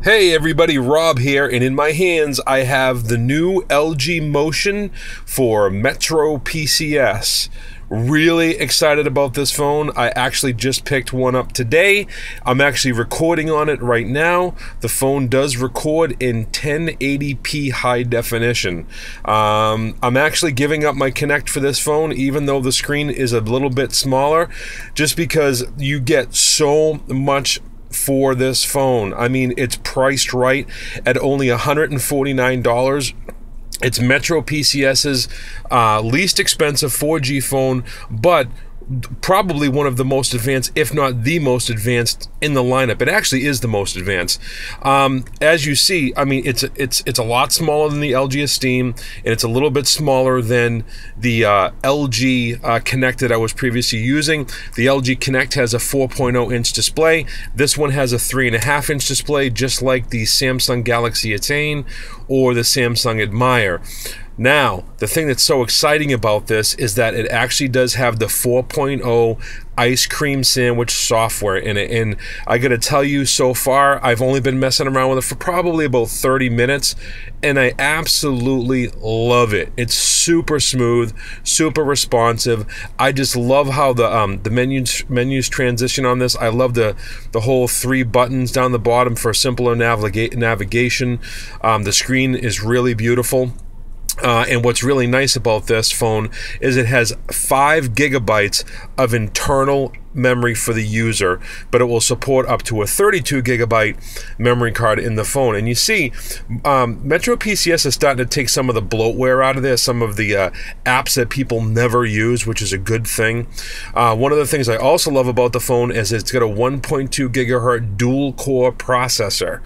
Hey everybody, Rob here, and in my hands I have the new LG Motion for Metro PCS. Really excited about this phone. I actually just picked one up today. I'm actually recording on it right now. The phone does record in 1080p high definition. I'm actually giving up my Connect for this phone, even though the screen is a little bit smaller, just because you get so much for this phone. I mean, it's priced right at only $149. It's Metro PCS's least expensive 4G phone, but probably one of the most advanced, if not the most advanced in the lineup. It actually is the most advanced. As you see, I mean, it's a lot smaller than the LG Esteem, and it's a little bit smaller than the LG Connect that I was previously using. The LG Connect has a 4.0 inch display. This one has a 3.5 inch display, just like the Samsung Galaxy Attain or the Samsung Admire. Now, the thing that's so exciting about this is that it actually does have the 4.0 ice cream sandwich software in it, and I gotta tell you, so far I've only been messing around with it for probably about 30 minutes, and I absolutely love it. It's super smooth, super responsive. I just love how the menus transition on this. I love the whole 3 buttons down the bottom for simpler navigation. The screen is really beautiful. And what's really nice about this phone is it has 5 gigabytes of internal memory for the user, but it will support up to a 32 gigabyte memory card in the phone. And you see, Metro PCS is starting to take some of the bloatware out of there, some of the apps that people never use, which is a good thing. One of the things I also love about the phone is it's got a 1.2 gigahertz dual core processor.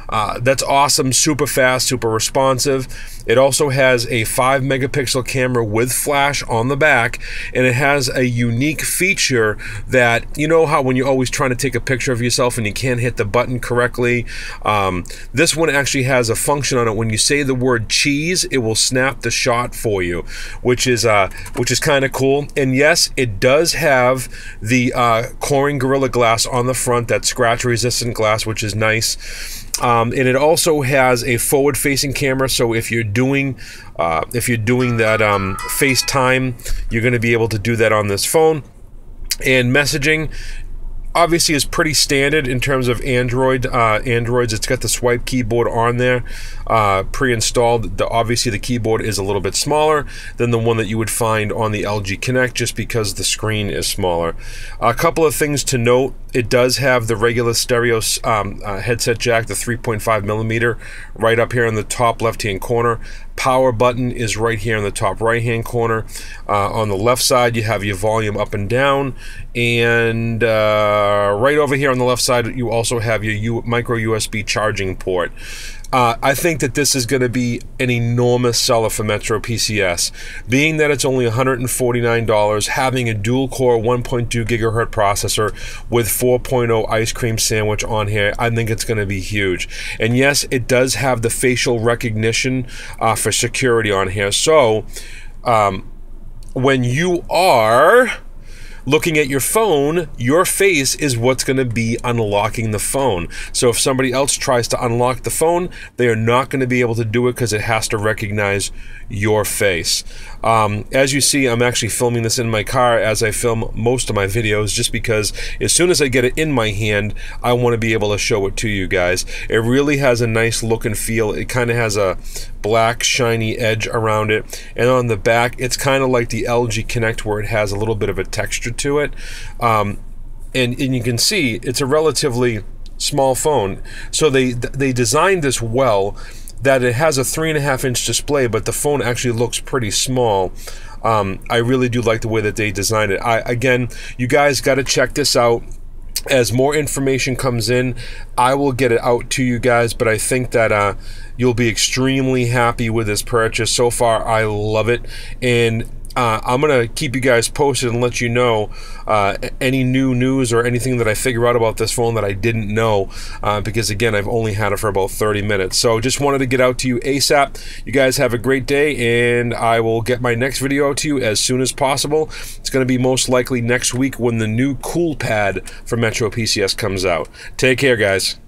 That's awesome, super fast, super responsive. It also has a 5 megapixel camera with flash on the back, and it has a unique feature that, you know how when you're always trying to take a picture of yourself and you can't hit the button correctly, this one actually has a function on it. When you say the word cheese, it will snap the shot for you, which is kind of cool. And yes, it does have the Corning Gorilla Glass on the front, that scratch resistant glass, which is nice. And it also has a forward-facing camera, so if you're doing that FaceTime, you're going to be able to do that on this phone. And messaging obviously is pretty standard in terms of Androids. It's got the swipe keyboard on there, pre-installed. Obviously the keyboard is a little bit smaller than the one that you would find on the LG Connect, just because the screen is smaller. A couple of things to note: it does have the regular stereo headset jack, the 3.5 millimeter, right up here in the top left-hand corner. Power button is right here in the top right-hand corner. On the left side, you have your volume up and down, and right over here on the left side, you also have your micro USB charging port. I think that this is going to be an enormous seller for Metro PCS. Being that it's only $149, having a dual-core 1.2 gigahertz processor with 4.0 ice cream sandwich on here, I think it's going to be huge. And yes, it does have the facial recognition for security on here. So when you are looking at your phone, your face is what's going to be unlocking the phone. So if somebody else tries to unlock the phone, they are not going to be able to do it because it has to recognize your face. As you see, I'm actually filming this in my car as I film most of my videos, just because as soon as I get it in my hand, I want to be able to show it to you guys. It really has a nice look and feel. It kind of has a black shiny edge around it, and on the back it's kind of like the LG Connect, where it has a little bit of a texture to it, and you can see it's a relatively small phone. So they designed this well, that it has a 3.5 inch display, but the phone actually looks pretty small. I really do like the way that they designed it. Again, you guys got to check this out. As more information comes in, I will get it out to you guys, but I think that you'll be extremely happy with this purchase. So far, I love it, and I'm gonna keep you guys posted and let you know any new news or anything that I figure out about this phone that I didn't know, because again, I've only had it for about 30 minutes. So just wanted to get out to you ASAP. You guys have a great day, and I will get my next video out to you as soon as possible. It's gonna be most likely next week when the new Cool Pad for Metro PCS comes out. Take care, guys.